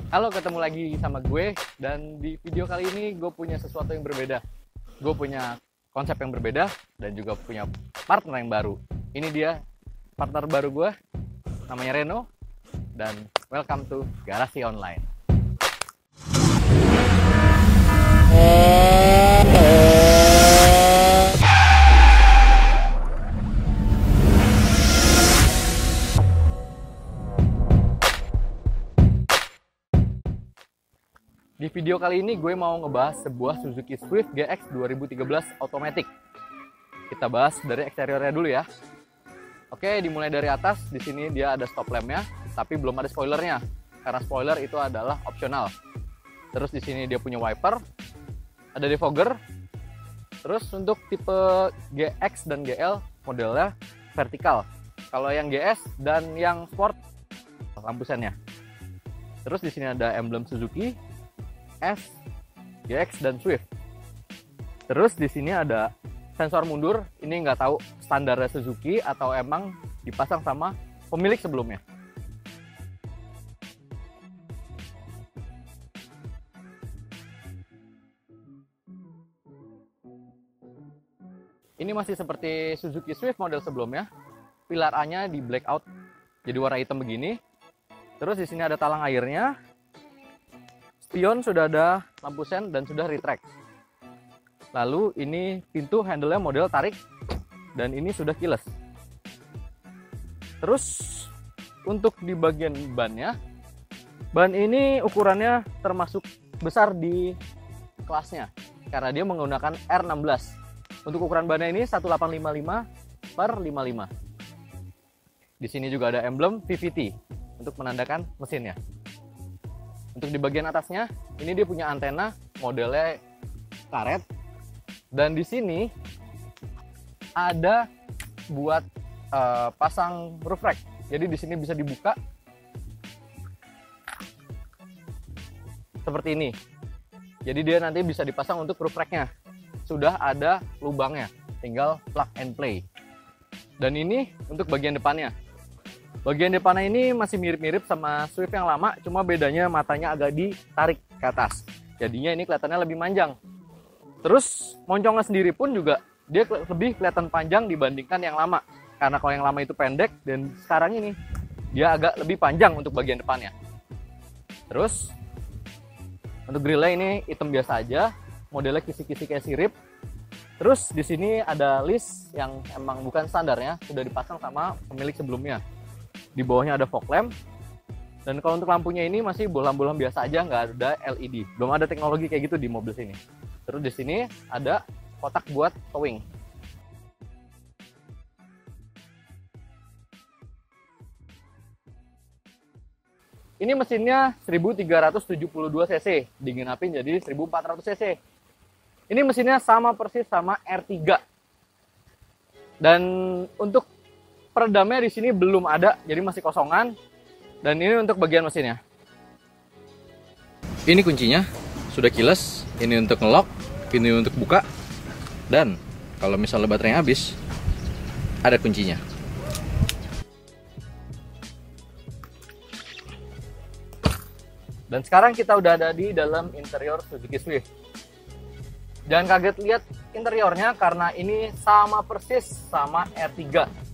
Halo, ketemu lagi sama gue. Dan di video kali ini gue punya sesuatu yang berbeda. Gue punya konsep yang berbeda dan juga punya partner yang baru. Ini dia partner baru gue, namanya Reno. Dan welcome to Garasi Online. Di video kali ini gue mau ngebahas sebuah Suzuki Swift GX 2013 Automatic. Kita bahas dari eksteriornya dulu ya. Oke, dimulai dari atas. Di sini dia ada stop lampnya, tapi belum ada spoilernya karena spoiler itu adalah opsional. Terus di sini dia punya wiper, ada defogger. Terus untuk tipe GX dan GL modelnya vertikal. Kalau yang GS dan yang Sport lampu sennya. Terus di sini ada emblem Suzuki, S, GX dan Swift. Terus di sini ada sensor mundur. Ini nggak tahu standarnya Suzuki atau emang dipasang sama pemilik sebelumnya. Ini masih seperti Suzuki Swift model sebelumnya. Pilar A-nya di blackout jadi warna hitam begini. Terus di sini ada talang airnya. Spion sudah ada lampu sen dan sudah retract. Lalu ini pintu handle-nya model tarik dan ini sudah keyless. Terus untuk di bagian bannya, ban ini ukurannya termasuk besar di kelasnya karena dia menggunakan R16. Untuk ukuran bannya ini 1855/55. Di sini juga ada emblem VVT untuk menandakan mesinnya. Untuk di bagian atasnya, ini dia punya antena modelnya karet. Dan di sini ada buat pasang roof rack. Jadi di sini bisa dibuka seperti ini. Jadi dia nanti bisa dipasang untuk roof racknya. Sudah ada lubangnya, tinggal plug and play. Dan ini untuk bagian depannya. Bagian depannya ini masih mirip-mirip sama Swift yang lama, cuma bedanya matanya agak ditarik ke atas. Jadinya ini kelihatannya lebih manjang. Terus moncongnya sendiri pun juga dia lebih kelihatan panjang dibandingkan yang lama. Karena kalau yang lama itu pendek dan sekarang ini dia agak lebih panjang untuk bagian depannya. Terus untuk grillnya ini hitam biasa aja, modelnya kisi-kisi kayak sirip. Terus di sini ada list yang emang bukan standarnya, sudah dipasang sama pemilik sebelumnya. Di bawahnya ada fog lamp. Dan kalau untuk lampunya ini masih bohlam-bohlam biasa aja, nggak ada LED. Belum ada teknologi kayak gitu di mobil sini. Terus di sini ada kotak buat towing. Ini mesinnya 1372 cc, dinginapin jadi 1400 cc. Ini mesinnya sama persis sama R3. Dan untuk peredamnya di sini belum ada, jadi masih kosongan. Dan ini untuk bagian mesinnya. Ini kuncinya, sudah keyless. Ini untuk ngelock, ini untuk buka. Dan kalau misalnya baterainya habis, ada kuncinya. Dan sekarang kita udah ada di dalam interior Suzuki Swift. Jangan kaget lihat interiornya karena ini sama persis sama R3.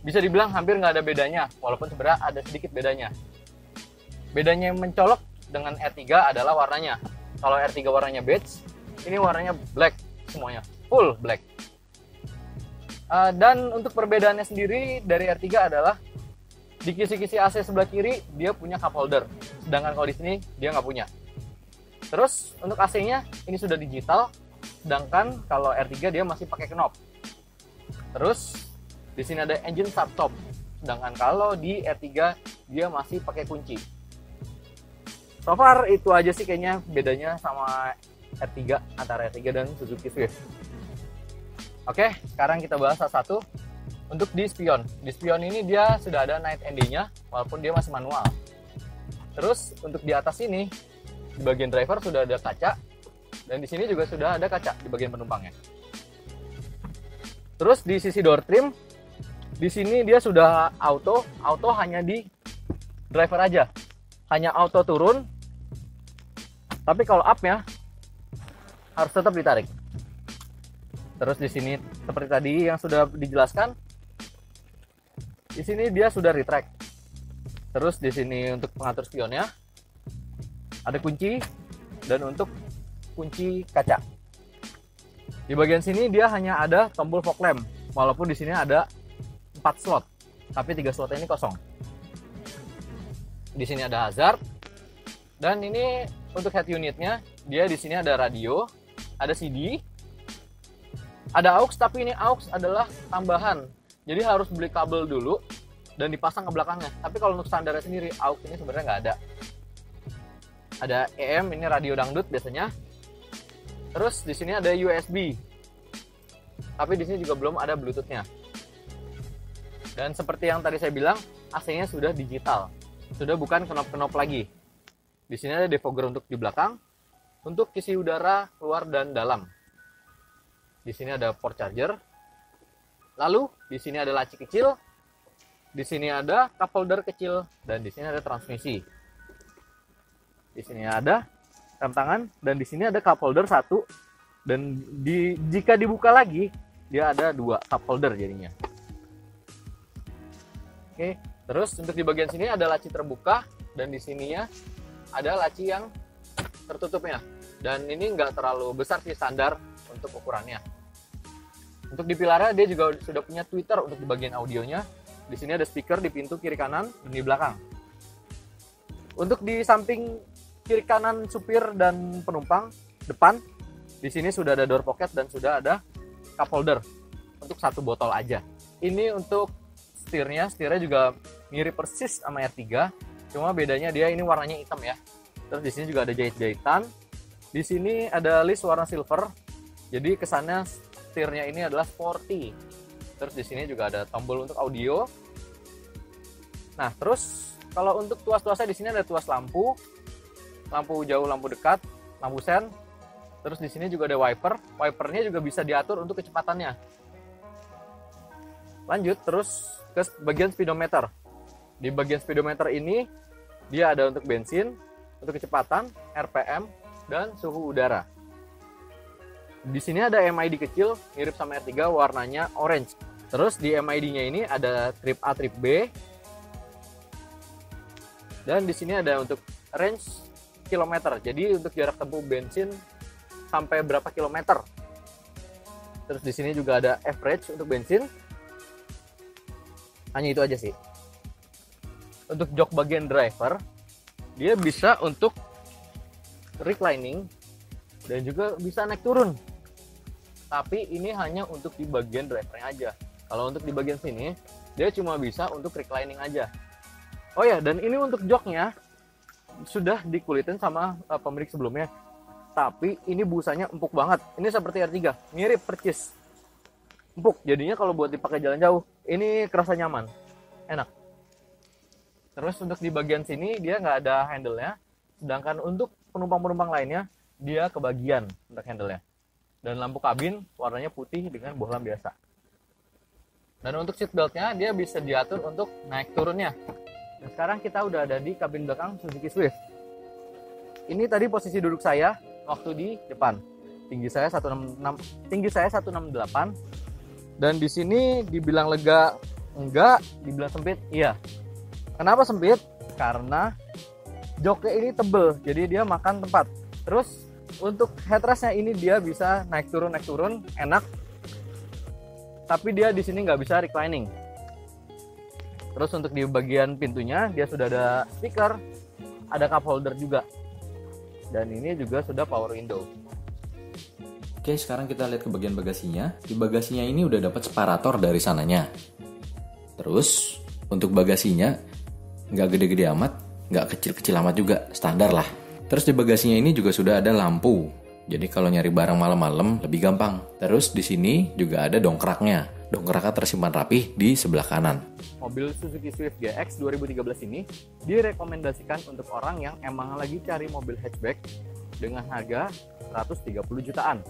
Bisa dibilang hampir nggak ada bedanya, walaupun sebenarnya ada sedikit bedanya. Bedanya yang mencolok dengan R3 adalah warnanya. Kalau R3 warnanya beige, ini warnanya black semuanya, full black. Dan untuk perbedaannya sendiri dari R3 adalah di kisi-kisi AC sebelah kiri dia punya cup holder, sedangkan kalau di sini dia nggak punya. Terus untuk AC-nya ini sudah digital, sedangkan kalau R3 dia masih pakai knob. Terus di sini ada engine start stop, sedangkan kalau di R3 dia masih pakai kunci. So far itu aja sih kayaknya bedanya sama R3, antara R3 dan Suzuki Swift. Oke, sekarang kita bahas satu-satu. Untuk di spion. Di spion ini dia sudah ada night ND-nya, walaupun dia masih manual. Terus untuk di atas ini, di bagian driver sudah ada kaca, dan di sini juga sudah ada kaca di bagian penumpangnya. Terus di sisi door trim, di sini dia sudah auto hanya di driver aja. Hanya auto turun Tapi kalau up-nya harus tetap ditarik. Terus di sini seperti tadi yang sudah dijelaskan, di sini dia sudah retract. Terus di sini untuk pengatur spionnya ada kunci, dan untuk kunci kaca. Di bagian sini dia hanya ada tombol fog lamp, walaupun di sini ada 4 slot, tapi 3 slot ini kosong. Di sini ada hazard, dan ini untuk head unitnya dia di sini ada radio, ada CD, ada aux, tapi ini aux adalah tambahan, jadi harus beli kabel dulu dan dipasang ke belakangnya. Tapi kalau untuk standarnya sendiri aux ini sebenarnya nggak ada. Ada EM, ini radio dangdut biasanya. Terus di sini ada USB, tapi di sini juga belum ada Bluetooth-nya. Dan seperti yang tadi saya bilang, AC-nya sudah digital, sudah bukan knop-knop lagi. Di sini ada defogger untuk di belakang, untuk isi udara luar dan dalam. Di sini ada port charger. Lalu di sini ada laci kecil, di sini ada cup holder kecil, dan di sini ada transmisi. Di sini ada rem tangan, dan di sini ada cup holder 1, dan jika dibuka lagi dia ada 2 cup holder jadinya. Oke, terus untuk di bagian sini ada laci terbuka, dan di sininya ada laci yang tertutupnya, dan ini nggak terlalu besar sih, standar untuk ukurannya. Untuk di pilarnya dia juga sudah punya tweeter untuk di bagian audionya. Di sini ada speaker di pintu kiri kanan dan di belakang. Untuk di samping kiri kanan supir dan penumpang depan, di sini sudah ada door pocket dan sudah ada cup holder untuk 1 botol aja. Ini untuk setirnya juga mirip persis sama R3, cuma bedanya dia ini warnanya hitam ya. Terus di sini juga ada jahit-jahitan. Di sini ada list warna silver, jadi kesannya setirnya ini adalah sporty. Terus di sini juga ada tombol untuk audio. Nah, terus kalau untuk tuas-tuasnya di sini ada tuas lampu jauh, lampu dekat, lampu sen. Terus di sini juga ada wiper. Wipernya juga bisa diatur untuk kecepatannya. Lanjut terus ke bagian speedometer. Di bagian speedometer ini dia ada untuk bensin, untuk kecepatan, RPM, dan suhu udara. Di sini ada MID kecil mirip sama R3, warnanya orange. Terus di MID-nya ini ada trip A, trip B. Dan di sini ada untuk range kilometer. Jadi untuk jarak tempuh bensin sampai berapa kilometer. Terus di sini juga ada average untuk bensin. Hanya itu aja sih. Untuk jok bagian driver, dia bisa untuk reclining dan juga bisa naik turun. Tapi ini hanya untuk di bagian drivernya aja. Kalau untuk di bagian sini, dia cuma bisa untuk reclining aja. Oh ya, dan ini untuk joknya sudah dikulitin sama pemilik sebelumnya. Tapi ini busanya empuk banget. Ini seperti R3, mirip percis. Empuk, jadinya kalau buat dipakai jalan jauh, ini kerasa nyaman, enak. Terus untuk di bagian sini dia nggak ada handle-nya. Sedangkan untuk penumpang-penumpang lainnya, dia kebagian untuk handle-nya. Dan lampu kabin warnanya putih dengan bohlam biasa. Dan untuk seat belt-nya dia bisa diatur untuk naik turunnya. Dan sekarang kita udah ada di kabin belakang Suzuki Swift. Ini tadi posisi duduk saya waktu di depan. Tinggi saya 168. Dan di sini dibilang lega enggak, dibilang sempit iya. Kenapa sempit? Karena joknya ini tebel, jadi dia makan tempat. Terus untuk headrestnya ini dia bisa naik turun enak. Tapi dia di sini nggak bisa reclining. Terus untuk di bagian pintunya dia sudah ada speaker, ada cup holder juga. Dan ini juga sudah power window. Oke, sekarang kita lihat ke bagian bagasinya. Di bagasinya ini udah dapat separator dari sananya. Terus untuk bagasinya nggak gede-gede amat, nggak kecil-kecil amat juga, standar lah. Terus di bagasinya ini juga sudah ada lampu. Jadi kalau nyari barang malam-malam lebih gampang. Terus di sini juga ada dongkraknya. Dongkraknya tersimpan rapih di sebelah kanan. Mobil Suzuki Swift GX 2013 ini direkomendasikan untuk orang yang emang lagi cari mobil hatchback dengan harga 130 jutaan.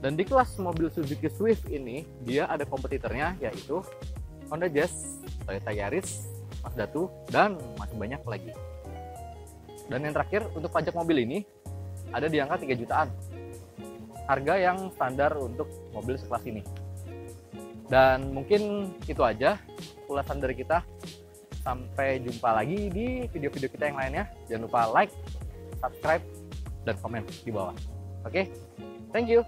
Dan di kelas mobil Suzuki Swift ini dia ada kompetitornya, yaitu Honda Jazz, Toyota Yaris, Mazda 2, dan masih banyak lagi. Dan yang terakhir untuk pajak mobil ini ada di angka 3 jutaan. Harga yang standar untuk mobil sekelas ini. Dan mungkin itu aja ulasan dari kita. Sampai jumpa lagi di video-video kita yang lainnya. Jangan lupa like, subscribe, dan komen di bawah. Oke, thank you.